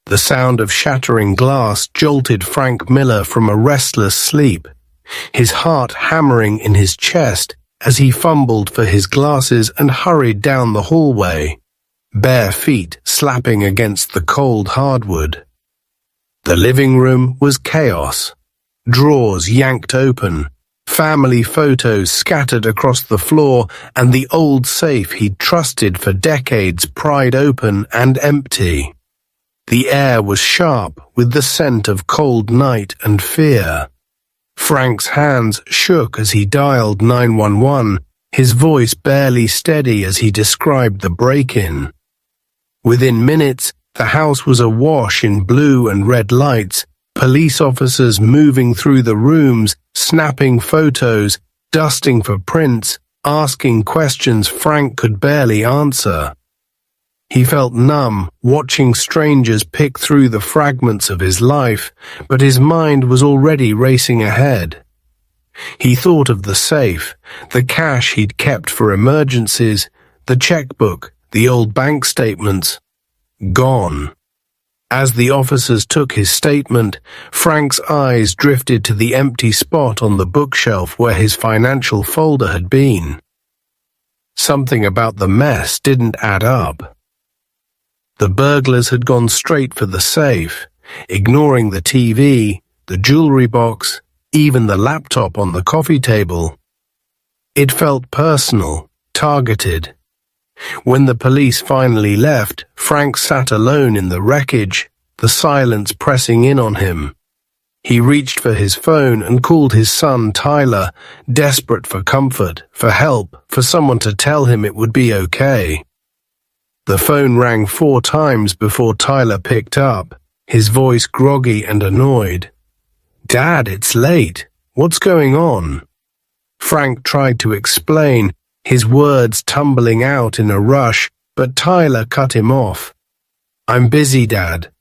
The sound of shattering glass jolted Frank Miller from a restless sleep, his heart hammering in his chest as he fumbled for his glasses and hurried down the hallway, bare feet slapping against the cold hardwood. The living room was chaos. Drawers yanked open, family photos scattered across the floor, and the old safe he'd trusted for decades pried open and empty. The air was sharp with the scent of cold night and fear. Frank's hands shook as he dialed 911, his voice barely steady as he described the break-in. Within minutes, the house was awash in blue and red lights, police officers moving through the rooms, snapping photos, dusting for prints, asking questions Frank could barely answer. He felt numb, watching strangers pick through the fragments of his life, but his mind was already racing ahead. He thought of the safe, the cash he'd kept for emergencies, the checkbook, the old bank statements. Gone. As the officers took his statement, Frank's eyes drifted to the empty spot on the bookshelf where his financial folder had been. Something about the mess didn't add up. The burglars had gone straight for the safe, ignoring the TV, the jewelry box, even the laptop on the coffee table. It felt personal, targeted. When the police finally left, Frank sat alone in the wreckage, the silence pressing in on him. He reached for his phone and called his son Tyler, desperate for comfort, for help, for someone to tell him it would be okay. The phone rang 4 times before Tyler picked up, his voice groggy and annoyed. "Dad, it's late. What's going on?" Frank tried to explain, his words tumbling out in a rush, but Tyler cut him off. "I'm busy, Dad.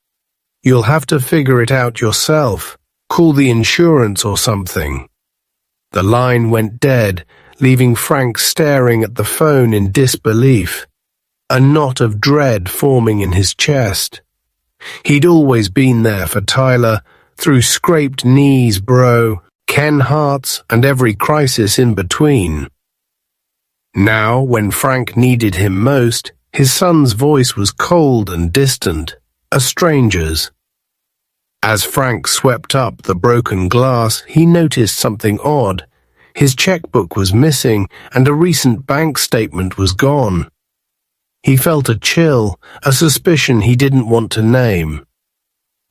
You'll have to figure it out yourself. Call the insurance or something." The line went dead, leaving Frank staring at the phone in disbelief, a knot of dread forming in his chest. He'd always been there for Tyler, through scraped knees, bro, Ken hearts, and every crisis in between. Now, when Frank needed him most, his son's voice was cold and distant, a stranger's. As Frank swept up the broken glass, he noticed something odd. His checkbook was missing, and a recent bank statement was gone. He felt a chill, a suspicion he didn't want to name.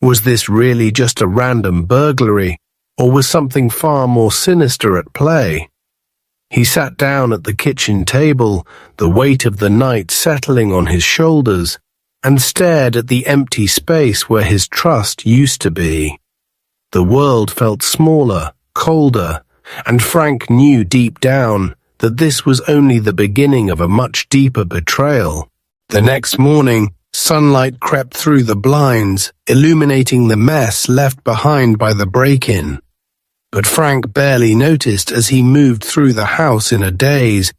Was this really just a random burglary, or was something far more sinister at play? He sat down at the kitchen table, the weight of the night settling on his shoulders, and stared at the empty space where his trust used to be. The world felt smaller, colder, and Frank knew deep down that this was only the beginning of a much deeper betrayal. The next morning, sunlight crept through the blinds, illuminating the mess left behind by the break-in. But Frank barely noticed as he moved through the house in a daze,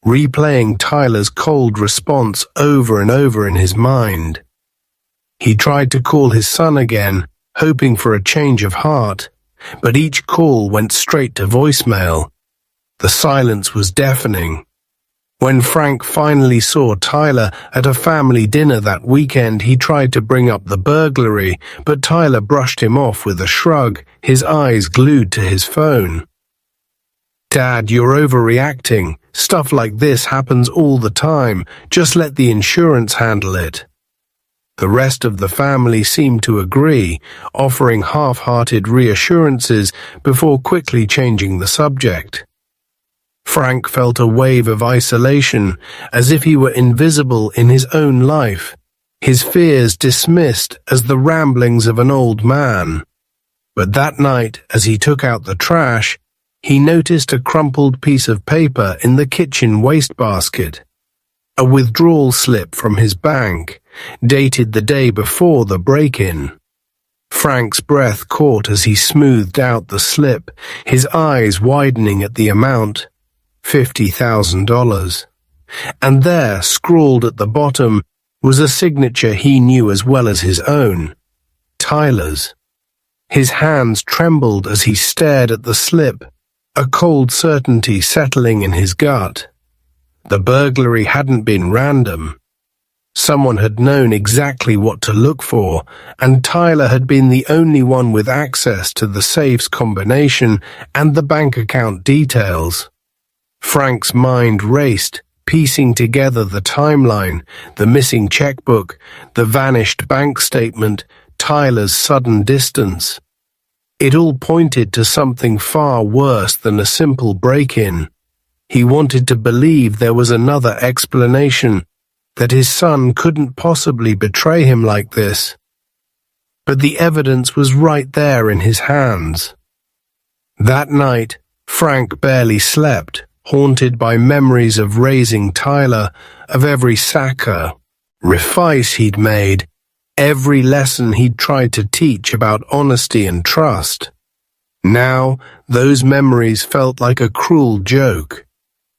replaying Tyler's cold response over and over in his mind. He tried to call his son again, hoping for a change of heart, but each call went straight to voicemail. The silence was deafening. When Frank finally saw Tyler at a family dinner that weekend, he tried to bring up the burglary, but Tyler brushed him off with a shrug, his eyes glued to his phone. "Dad, you're overreacting. Stuff like this happens all the time. Just let the insurance handle it." The rest of the family seemed to agree, offering half-hearted reassurances before quickly changing the subject. Frank felt a wave of isolation, as if he were invisible in his own life, his fears dismissed as the ramblings of an old man. But that night, as he took out the trash, he noticed a crumpled piece of paper in the kitchen wastebasket. A withdrawal slip from his bank, dated the day before the break-in. Frank's breath caught as he smoothed out the slip, his eyes widening at the amount. $50,000. And there, scrawled at the bottom, was a signature he knew as well as his own, Tyler's. His hands trembled as he stared at the slip, a cold certainty settling in his gut. The burglary hadn't been random. Someone had known exactly what to look for, and Tyler had been the only one with access to the safe's combination and the bank account details. Frank's mind raced, piecing together the timeline, the missing checkbook, the vanished bank statement, Tyler's sudden distance. It all pointed to something far worse than a simple break-in. He wanted to believe there was another explanation, that his son couldn't possibly betray him like this. But the evidence was right there in his hands. That night, Frank barely slept, haunted by memories of raising Tyler, of every sacrifice he'd made, every lesson he'd tried to teach about honesty and trust. Now, those memories felt like a cruel joke.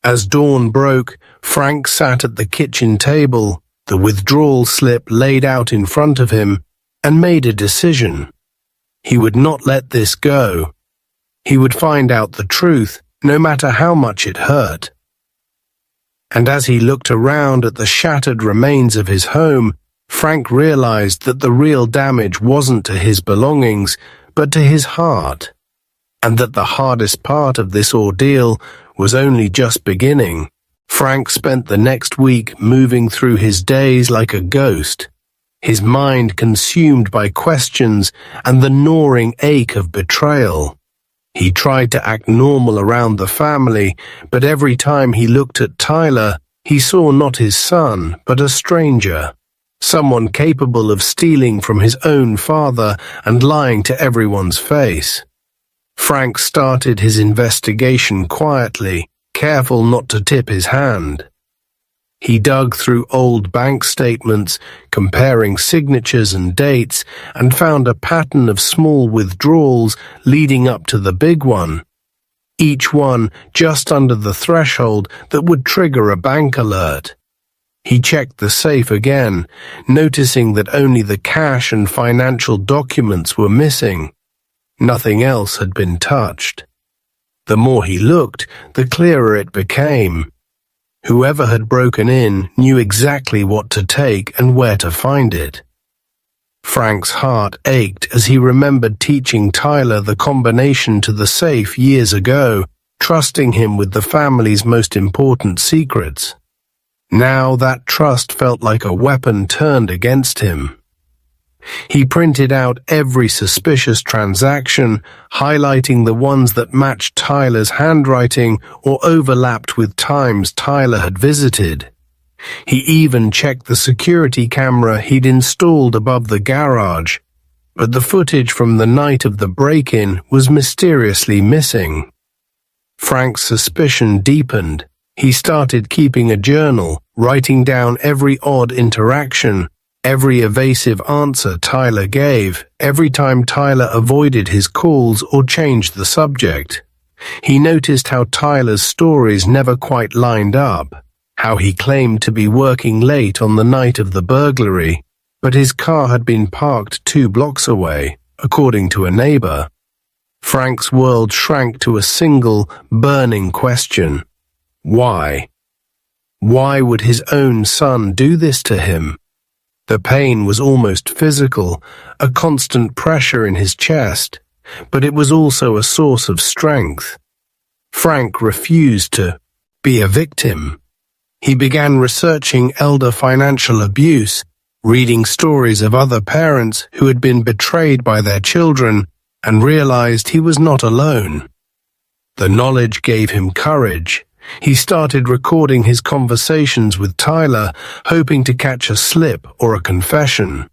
As dawn broke, Frank sat at the kitchen table, the withdrawal slip laid out in front of him, and made a decision. He would not let this go. He would find out the truth, no matter how much it hurt. And as he looked around at the shattered remains of his home, Frank realized that the real damage wasn't to his belongings, but to his heart, and that the hardest part of this ordeal was only just beginning. Frank spent the next week moving through his days like a ghost, his mind consumed by questions and the gnawing ache of betrayal. He tried to act normal around the family, but every time he looked at Tyler, he saw not his son, but a stranger, someone capable of stealing from his own father and lying to everyone's face. Frank started his investigation quietly, careful not to tip his hand. He dug through old bank statements, comparing signatures and dates, and found a pattern of small withdrawals leading up to the big one, each one just under the threshold that would trigger a bank alert. He checked the safe again, noticing that only the cash and financial documents were missing. Nothing else had been touched. The more he looked, the clearer it became. Whoever had broken in knew exactly what to take and where to find it. Frank's heart ached as he remembered teaching Tyler the combination to the safe years ago, trusting him with the family's most important secrets. Now that trust felt like a weapon turned against him. He printed out every suspicious transaction, highlighting the ones that matched Tyler's handwriting or overlapped with times Tyler had visited. He even checked the security camera he'd installed above the garage, but the footage from the night of the break-in was mysteriously missing. Frank's suspicion deepened. He started keeping a journal, writing down every odd interaction, every evasive answer Tyler gave, every time Tyler avoided his calls or changed the subject. He noticed how Tyler's stories never quite lined up, how he claimed to be working late on the night of the burglary, but his car had been parked 2 blocks away, according to a neighbor. Frank's world shrank to a single, burning question. Why? Why would his own son do this to him? The pain was almost physical, a constant pressure in his chest, but it was also a source of strength. Frank refused to be a victim. He began researching elder financial abuse, reading stories of other parents who had been betrayed by their children, and realized he was not alone. The knowledge gave him courage. He started recording his conversations with Tyler, hoping to catch a slip or a confession.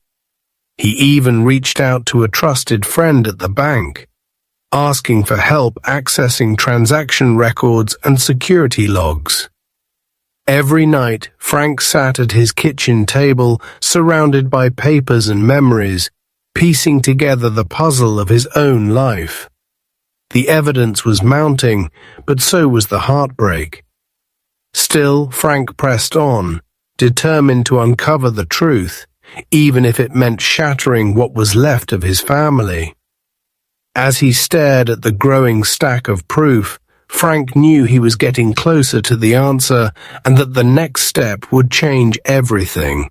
He even reached out to a trusted friend at the bank, asking for help accessing transaction records and security logs. Every night, Frank sat at his kitchen table, surrounded by papers and memories, piecing together the puzzle of his own life. The evidence was mounting, but so was the heartbreak. Still, Frank pressed on, determined to uncover the truth. even if it meant shattering what was left of his family. As he stared at the growing stack of proof, Frank knew he was getting closer to the answer and that the next step would change everything.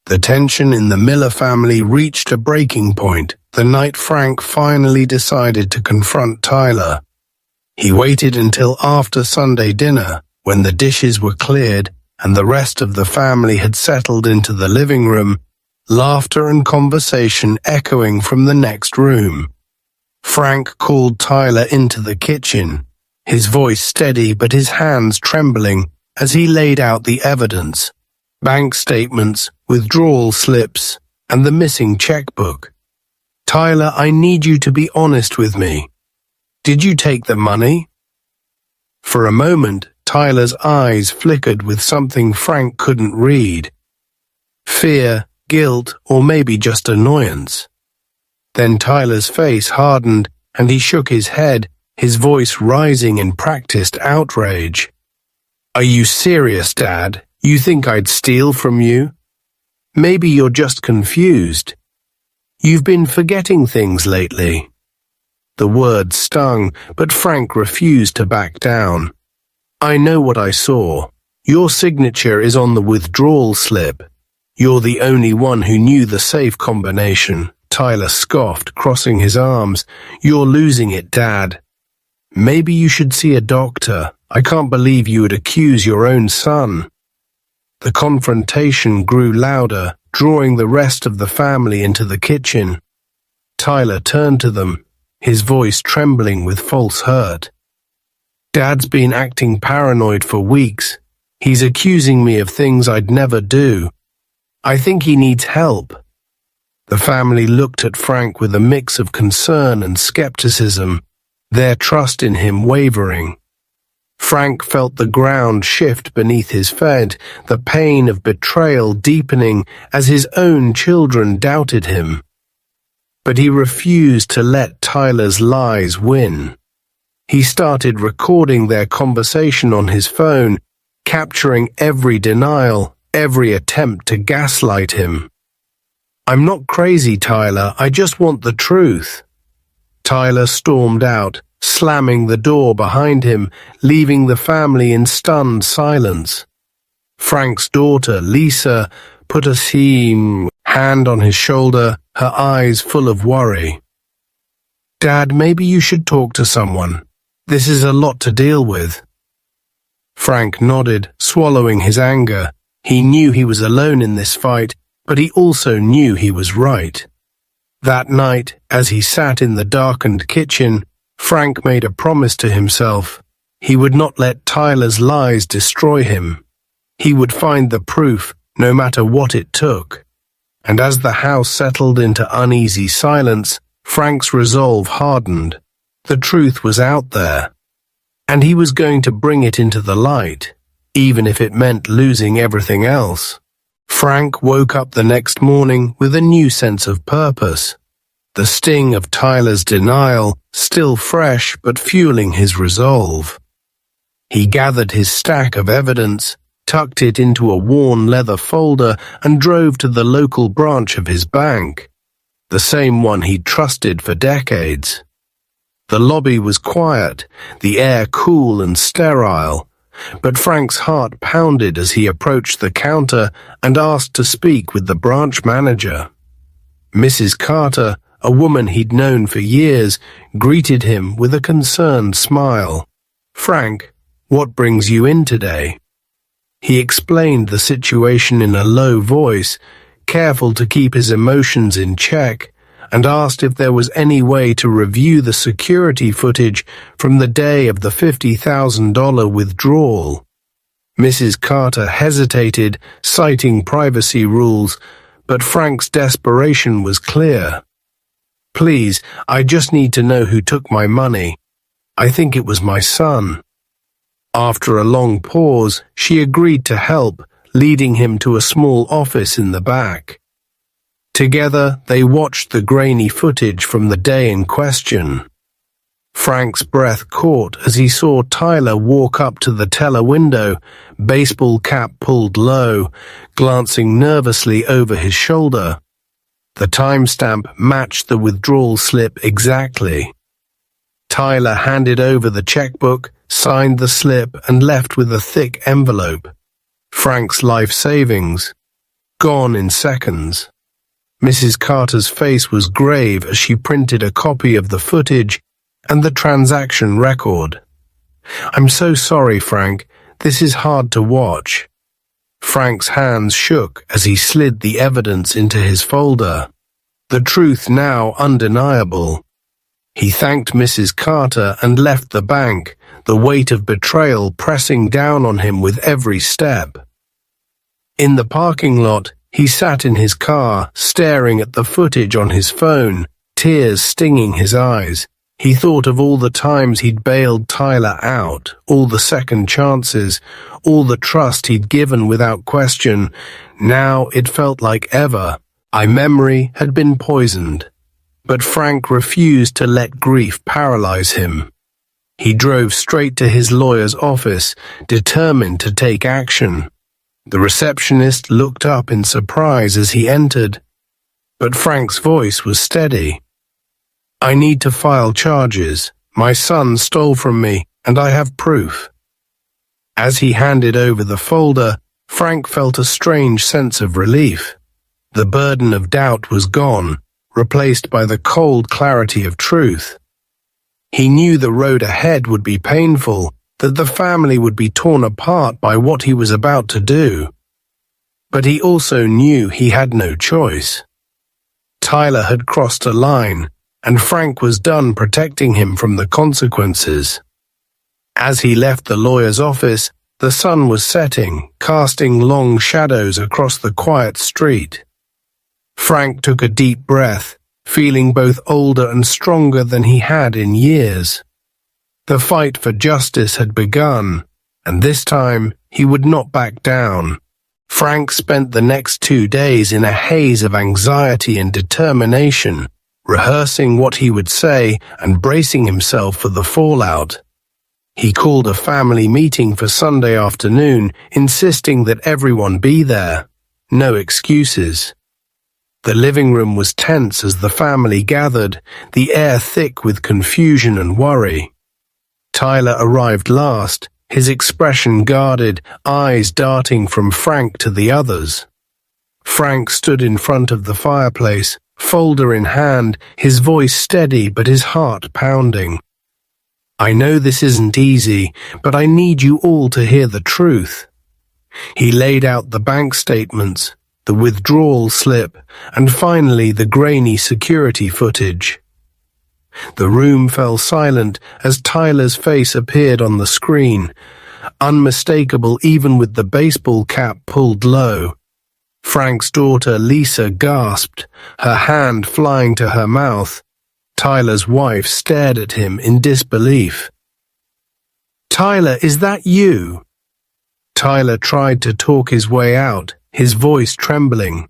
The tension in the Miller family reached a breaking point the night Frank finally decided to confront Tyler. He waited until after Sunday dinner, when the dishes were cleared and the rest of the family had settled into the living room, laughter and conversation echoing from the next room. Frank called Tyler into the kitchen, his voice steady but his hands trembling as he laid out the evidence: bank statements, withdrawal slips, and the missing checkbook. "Tyler, I need you to be honest with me. Did you take the money?" For a moment, Tyler's eyes flickered with something Frank couldn't read. Fear, guilt, or maybe just annoyance. Then Tyler's face hardened and he shook his head, his voice rising in practiced outrage. "Are you serious, Dad? You think I'd steal from you? Maybe you're just confused. You've been forgetting things lately." The words stung, but Frank refused to back down. "I know what I saw. Your signature is on the withdrawal slip. You're the only one who knew the safe combination," Tyler scoffed, crossing his arms. "You're losing it, Dad. Maybe you should see a doctor. I can't believe you would accuse your own son." The confrontation grew louder, drawing the rest of the family into the kitchen. Tyler turned to them, his voice trembling with false hurt. "Dad's been acting paranoid for weeks. He's accusing me of things I'd never do. I think he needs help." The family looked at Frank with a mix of concern and skepticism, their trust in him wavering. Frank felt the ground shift beneath his feet, the pain of betrayal deepening as his own children doubted him. But he refused to let Tyler's lies win. He started recording their conversation on his phone, capturing every denial, every attempt to gaslight him. "I'm not crazy, Tyler. I just want the truth." Tyler stormed out, slamming the door behind him, leaving the family in stunned silence. Frank's daughter, Lisa, put a hand on his shoulder, her eyes full of worry. "Dad, maybe you should talk to someone. This is a lot to deal with." Frank nodded, swallowing his anger. He knew he was alone in this fight, but he also knew he was right. That night, as he sat in the darkened kitchen, Frank made a promise to himself. He would not let Tyler's lies destroy him. He would find the proof, no matter what it took. And as the house settled into uneasy silence, Frank's resolve hardened. The truth was out there, and he was going to bring it into the light, even if it meant losing everything else. Frank woke up the next morning with a new sense of purpose. The sting of Tyler's denial still fresh but fueling his resolve. He gathered his stack of evidence, tucked it into a worn leather folder, and drove to the local branch of his bank, the same one he'd trusted for decades. The lobby was quiet, the air cool and sterile, but Frank's heart pounded as he approached the counter and asked to speak with the branch manager. Mrs. Carter, a woman he'd known for years, greeted him with a concerned smile. "Frank, what brings you in today?" He explained the situation in a low voice, careful to keep his emotions in check, and asked if there was any way to review the security footage from the day of the $50,000 withdrawal. Mrs. Carter hesitated, citing privacy rules, but Frank's desperation was clear. "Please, I just need to know who took my money. I think it was my son." After a long pause, she agreed to help, leading him to a small office in the back. Together, they watched the grainy footage from the day in question. Frank's breath caught as he saw Tyler walk up to the teller window, baseball cap pulled low, glancing nervously over his shoulder. The timestamp matched the withdrawal slip exactly. Tyler handed over the checkbook, signed the slip, and left with a thick envelope. Frank's life savings. Gone in seconds. Mrs. Carter's face was grave as she printed a copy of the footage and the transaction record. "I'm so sorry, Frank. This is hard to watch." Frank's hands shook as he slid the evidence into his folder. The truth now undeniable. He thanked Mrs. Carter and left the bank, the weight of betrayal pressing down on him with every step. In the parking lot, he sat in his car, staring at the footage on his phone, tears stinging his eyes. He thought of all the times he'd bailed Tyler out, all the second chances, all the trust he'd given without question. Now it felt like ever. Memory had been poisoned. But Frank refused to let grief paralyze him. He drove straight to his lawyer's office, determined to take action. The receptionist looked up in surprise as he entered, but Frank's voice was steady. "I need to file charges. My son stole from me, and I have proof." As he handed over the folder, Frank felt a strange sense of relief. The burden of doubt was gone, replaced by the cold clarity of truth. He knew the road ahead would be painful, that the family would be torn apart by what he was about to do. But he also knew he had no choice. Tyler had crossed a line, and Frank was done protecting him from the consequences. As he left the lawyer's office, the sun was setting, casting long shadows across the quiet street. Frank took a deep breath, feeling both older and stronger than he had in years. The fight for justice had begun, and this time he would not back down. Frank spent the next 2 days in a haze of anxiety and determination, rehearsing what he would say and bracing himself for the fallout. He called a family meeting for Sunday afternoon, insisting that everyone be there. No excuses. The living room was tense as the family gathered, the air thick with confusion and worry. Tyler arrived last, his expression guarded, eyes darting from Frank to the others. Frank stood in front of the fireplace, folder in hand, his voice steady but his heart pounding. "I know this isn't easy, but I need you all to hear the truth." He laid out the bank statements, the withdrawal slip, and finally the grainy security footage. The room fell silent as Tyler's face appeared on the screen, unmistakable even with the baseball cap pulled low. Frank's daughter Lisa gasped, her hand flying to her mouth. Tyler's wife stared at him in disbelief. "Tyler, is that you?" Tyler tried to talk his way out, his voice trembling.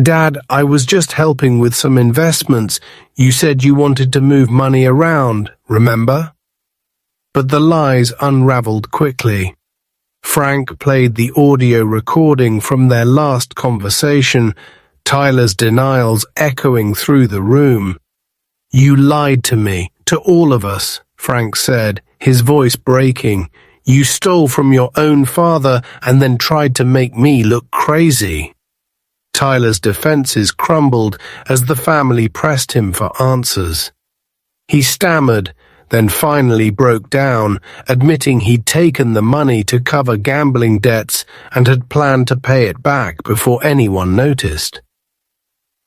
"Dad, I was just helping with some investments. You said you wanted to move money around, remember?" But the lies unraveled quickly. Frank played the audio recording from their last conversation, Tyler's denials echoing through the room. "You lied to me, to all of us," Frank said, his voice breaking. "You stole from your own father and then tried to make me look crazy." Tyler's defenses crumbled as the family pressed him for answers. He stammered, then finally broke down, admitting he'd taken the money to cover gambling debts and had planned to pay it back before anyone noticed.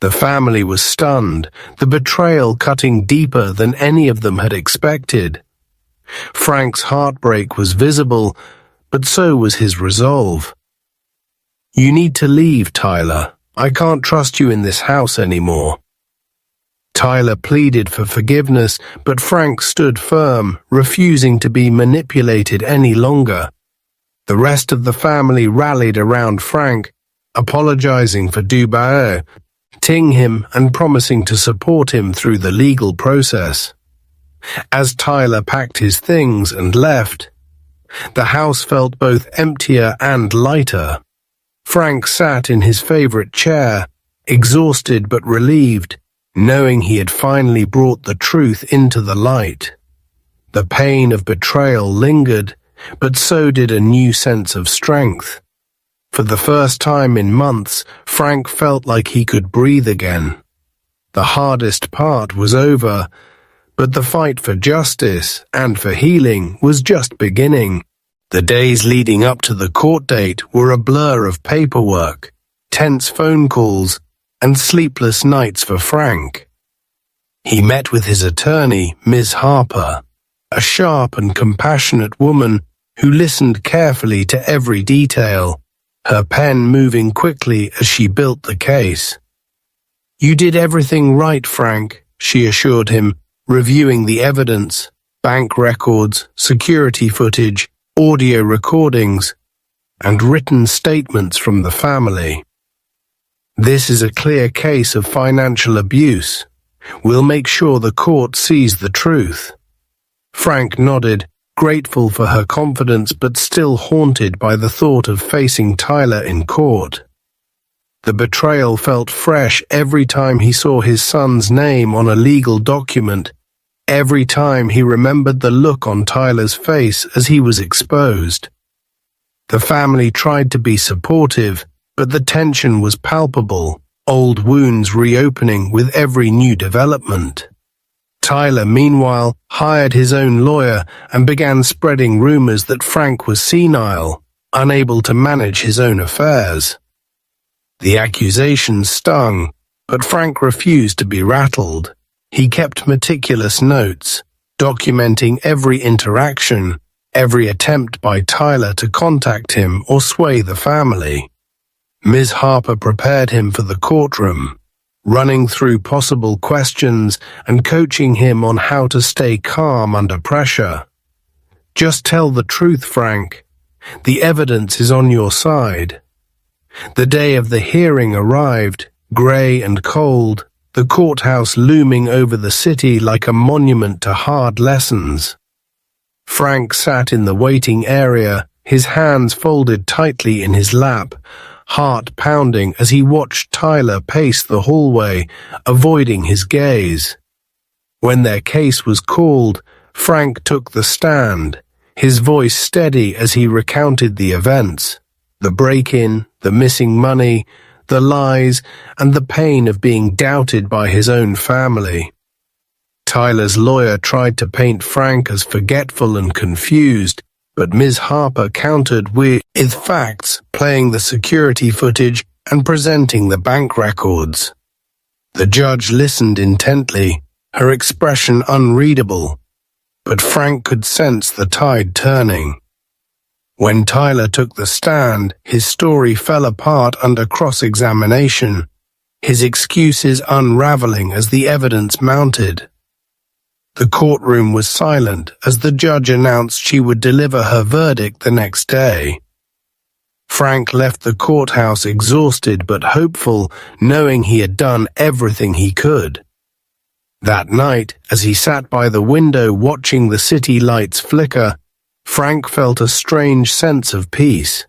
The family was stunned, the betrayal cutting deeper than any of them had expected. Frank's heartbreak was visible, but so was his resolve. "You need to leave, Tyler. I can't trust you in this house anymore." Tyler pleaded for forgiveness, but Frank stood firm, refusing to be manipulated any longer. The rest of the family rallied around Frank, apologizing for dubaï, him and promising to support him through the legal process. As Tyler packed his things and left, the house felt both emptier and lighter. Frank sat in his favorite chair, exhausted but relieved, knowing he had finally brought the truth into the light. The pain of betrayal lingered, but so did a new sense of strength. For the first time in months, Frank felt like he could breathe again. The hardest part was over, but the fight for justice and for healing was just beginning. The days leading up to the court date were a blur of paperwork, tense phone calls, and sleepless nights for Frank. He met with his attorney, Ms. Harper, a sharp and compassionate woman who listened carefully to every detail, her pen moving quickly as she built the case. "You did everything right, Frank," she assured him, reviewing the evidence, bank records, security footage, audio recordings, and written statements from the family. "This is a clear case of financial abuse. We'll make sure the court sees the truth." Frank nodded, grateful for her confidence but still haunted by the thought of facing Tyler in court. The betrayal felt fresh every time he saw his son's name on a legal document, every time he remembered the look on Tyler's face as he was exposed. The family tried to be supportive, but the tension was palpable, old wounds reopening with every new development. Tyler, meanwhile, hired his own lawyer and began spreading rumors that Frank was senile, unable to manage his own affairs. The accusations stung, but Frank refused to be rattled. He kept meticulous notes, documenting every interaction, every attempt by Tyler to contact him or sway the family. Ms. Harper prepared him for the courtroom, running through possible questions and coaching him on how to stay calm under pressure. "Just tell the truth, Frank. The evidence is on your side." The day of the hearing arrived, grey and cold, the courthouse looming over the city like a monument to hard lessons. Frank sat in the waiting area, his hands folded tightly in his lap, heart pounding as he watched Tyler pace the hallway, avoiding his gaze. When their case was called, Frank took the stand, his voice steady as he recounted the events, the break-in, the missing money, the lies, and the pain of being doubted by his own family. Tyler's lawyer tried to paint Frank as forgetful and confused, but Ms. Harper countered with facts, playing the security footage and presenting the bank records. The judge listened intently, her expression unreadable, but Frank could sense the tide turning. When Tyler took the stand, his story fell apart under cross-examination, his excuses unraveling as the evidence mounted. The courtroom was silent as the judge announced she would deliver her verdict the next day. Frank left the courthouse exhausted but hopeful, knowing he had done everything he could. That night, as he sat by the window watching the city lights flicker, Frank felt a strange sense of peace.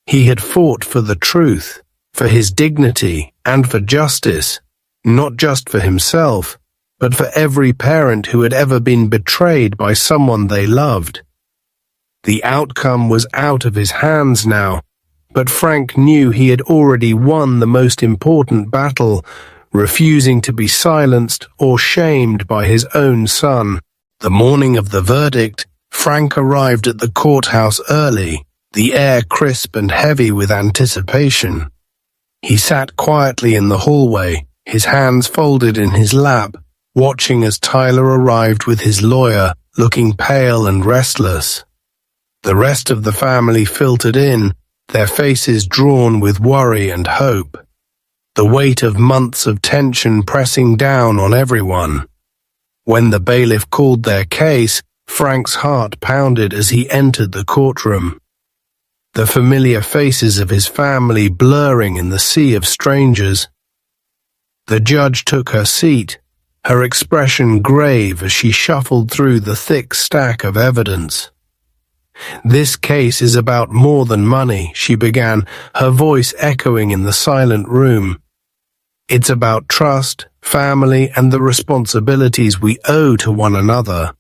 He had fought for the truth, for his dignity, and for justice, not just for himself, but for every parent who had ever been betrayed by someone they loved. The outcome was out of his hands now, but Frank knew he had already won the most important battle, refusing to be silenced or shamed by his own son. The morning of the verdict, Frank arrived at the courthouse early, the air crisp and heavy with anticipation. He sat quietly in the hallway, his hands folded in his lap, watching as Tyler arrived with his lawyer, looking pale and restless. The rest of the family filtered in, their faces drawn with worry and hope, the weight of months of tension pressing down on everyone. When the bailiff called their case, Frank's heart pounded as he entered the courtroom. The familiar faces of his family blurring in the sea of strangers. The judge took her seat, her expression grave as she shuffled through the thick stack of evidence. "This case is about more than money," she began, her voice echoing in the silent room. "It's about trust, family, and the responsibilities we owe to one another."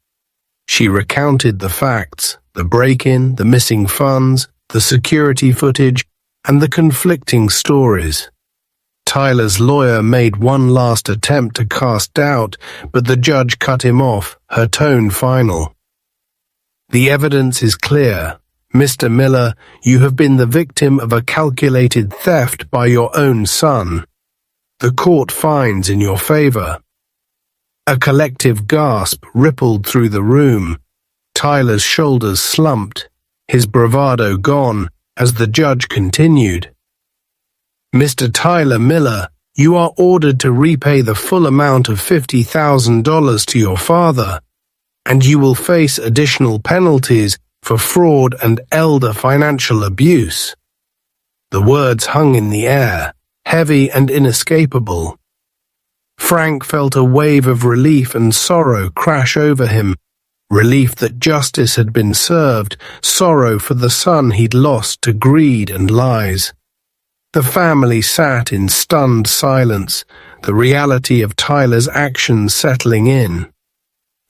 She recounted the facts, the break-in, the missing funds, the security footage, and the conflicting stories. Tyler's lawyer made one last attempt to cast doubt, but the judge cut him off, her tone final. "The evidence is clear. Mr. Miller, you have been the victim of a calculated theft by your own son. The court finds in your favor." A collective gasp rippled through the room. Tyler's shoulders slumped, his bravado gone, as the judge continued. "Mr. Tyler Miller, you are ordered to repay the full amount of $50,000 to your father, and you will face additional penalties for fraud and elder financial abuse." The words hung in the air, heavy and inescapable. Frank felt a wave of relief and sorrow crash over him, relief that justice had been served, sorrow for the son he'd lost to greed and lies. The family sat in stunned silence, the reality of Tyler's actions settling in.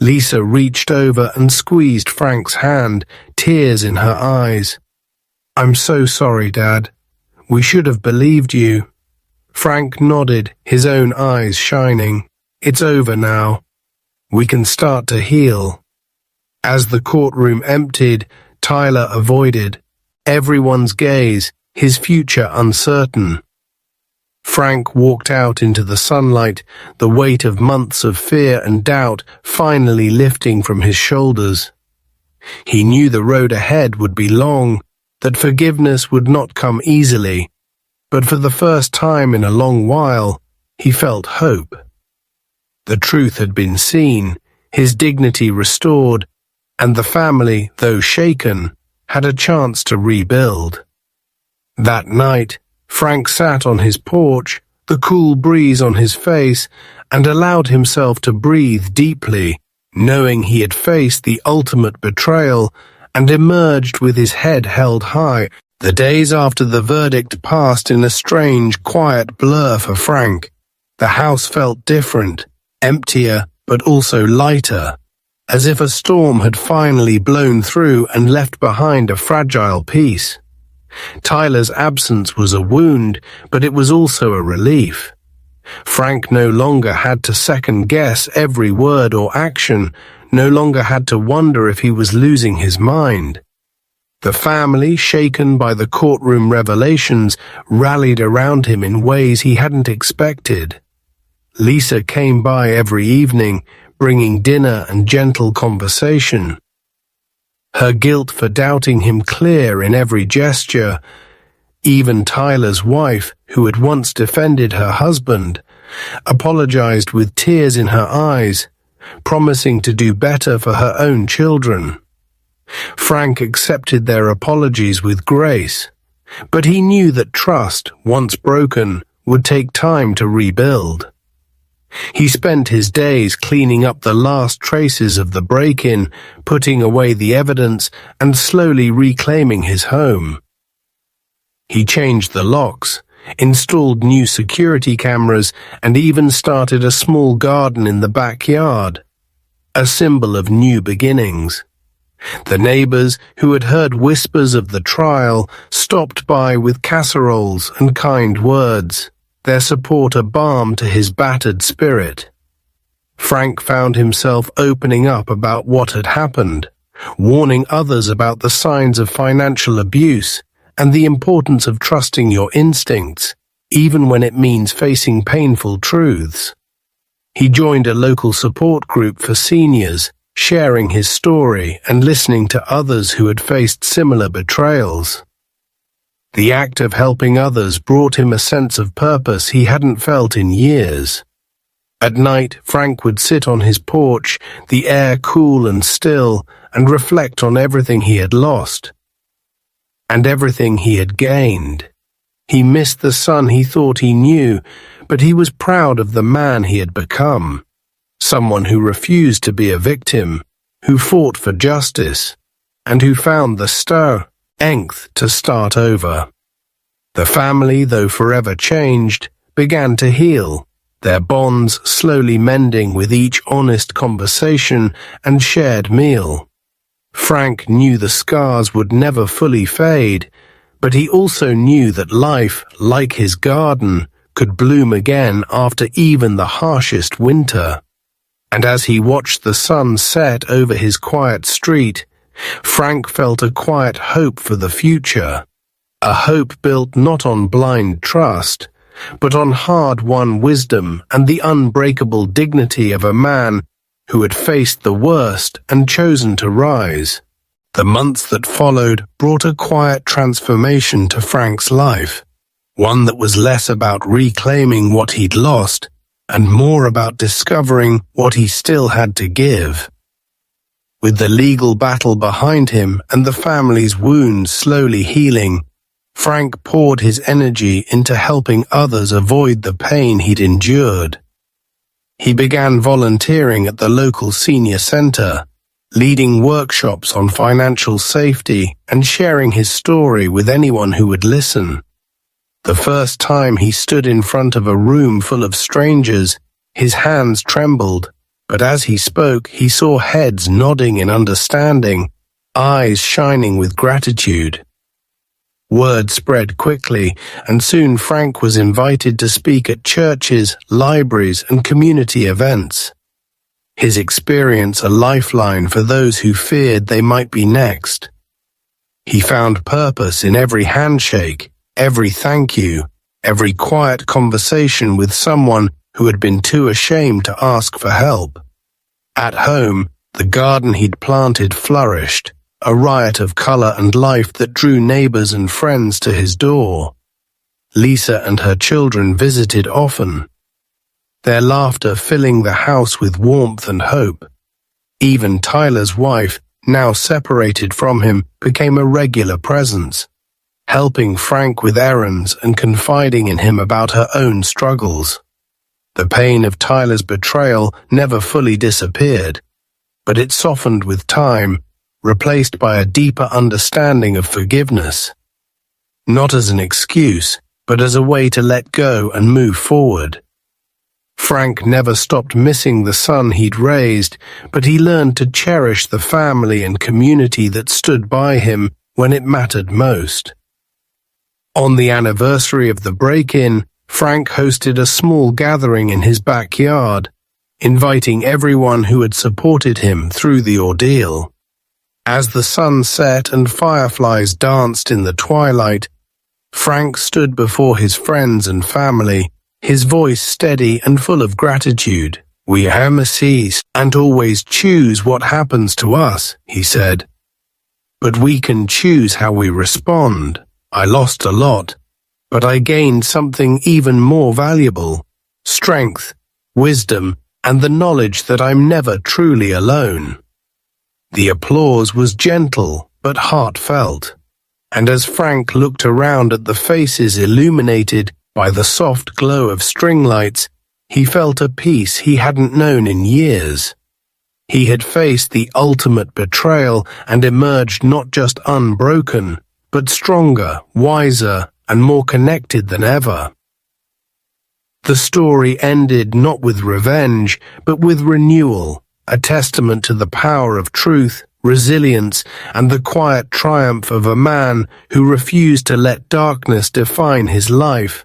Lisa reached over and squeezed Frank's hand, tears in her eyes. "I'm so sorry, Dad. We should have believed you." Frank nodded, his own eyes shining. "It's over now. We can start to heal." As the courtroom emptied, Tyler avoided everyone's gaze, his future uncertain. Frank walked out into the sunlight, the weight of months of fear and doubt finally lifting from his shoulders. He knew the road ahead would be long, that forgiveness would not come easily, but for the first time in a long while, he felt hope. The truth had been seen, his dignity restored, and the family, though shaken, had a chance to rebuild. That night, Frank sat on his porch, the cool breeze on his face, and allowed himself to breathe deeply, knowing he had faced the ultimate betrayal and emerged with his head held high. The days after the verdict passed in a strange, quiet blur for Frank. The house felt different, emptier, but also lighter, as if a storm had finally blown through and left behind a fragile peace. Tyler's absence was a wound, but it was also a relief. Frank no longer had to second-guess every word or action, no longer had to wonder if he was losing his mind. The family, shaken by the courtroom revelations, rallied around him in ways he hadn't expected. Lisa came by every evening, bringing dinner and gentle conversation. Her guilt for doubting him clear in every gesture. Even Tyler's wife, who had once defended her husband, apologized with tears in her eyes, promising to do better for her own children. Frank accepted their apologies with grace, but he knew that trust, once broken, would take time to rebuild. He spent his days cleaning up the last traces of the break-in, putting away the evidence, and slowly reclaiming his home. He changed the locks, installed new security cameras, and even started a small garden in the backyard, a symbol of new beginnings. The neighbors, who had heard whispers of the trial, stopped by with casseroles and kind words, their support a balm to his battered spirit. Frank found himself opening up about what had happened, warning others about the signs of financial abuse and the importance of trusting your instincts, even when it means facing painful truths. He joined a local support group for seniors, sharing his story and listening to others who had faced similar betrayals. The act of helping others brought him a sense of purpose he hadn't felt in years. At night, Frank would sit on his porch, the air cool and still, and reflect on everything he had lost and everything he had gained. He missed the son he thought he knew, but he was proud of the man he had become. someone who refused to be a victim, who fought for justice, and who found the strength to start over. The family, though forever changed, began to heal, their bonds slowly mending with each honest conversation and shared meal. Frank knew the scars would never fully fade, but he also knew that life, like his garden, could bloom again after even the harshest winter. And as he watched the sun set over his quiet street, Frank felt a quiet hope for the future, a hope built not on blind trust, but on hard-won wisdom and the unbreakable dignity of a man who had faced the worst and chosen to rise. The months that followed brought a quiet transformation to Frank's life, one that was less about reclaiming what he'd lost and more about discovering what he still had to give. With the legal battle behind him and the family's wounds slowly healing, Frank poured his energy into helping others avoid the pain he'd endured. He began volunteering at the local senior center, leading workshops on financial safety and sharing his story with anyone who would listen. The first time he stood in front of a room full of strangers, his hands trembled, but as he spoke, he saw heads nodding in understanding, eyes shining with gratitude. Word spread quickly, and soon Frank was invited to speak at churches, libraries, and community events. His experience a lifeline for those who feared they might be next. He found purpose in every handshake, every thank you, every quiet conversation with someone who had been too ashamed to ask for help. At home, the garden he'd planted flourished, a riot of color and life that drew neighbors and friends to his door. Lisa and her children visited often, their laughter filling the house with warmth and hope. Even Tyler's wife, now separated from him, became a regular presence, helping Frank with errands and confiding in him about her own struggles. The pain of Tyler's betrayal never fully disappeared, but it softened with time, replaced by a deeper understanding of forgiveness. Not as an excuse, but as a way to let go and move forward. Frank never stopped missing the son he'd raised, but he learned to cherish the family and community that stood by him when it mattered most. On the anniversary of the break-in, Frank hosted a small gathering in his backyard, inviting everyone who had supported him through the ordeal. As the sun set and fireflies danced in the twilight, Frank stood before his friends and family, his voice steady and full of gratitude. "We cease and always choose what happens to us," he said. "But we can choose how we respond. I lost a lot, but I gained something even more valuable: strength, wisdom, and the knowledge that I'm never truly alone." The applause was gentle but heartfelt, and as Frank looked around at the faces illuminated by the soft glow of string lights, he felt a peace he hadn't known in years. He had faced the ultimate betrayal and emerged not just unbroken, but stronger, wiser, and more connected than ever. The story ended not with revenge, but with renewal, a testament to the power of truth, resilience, and the quiet triumph of a man who refused to let darkness define his life.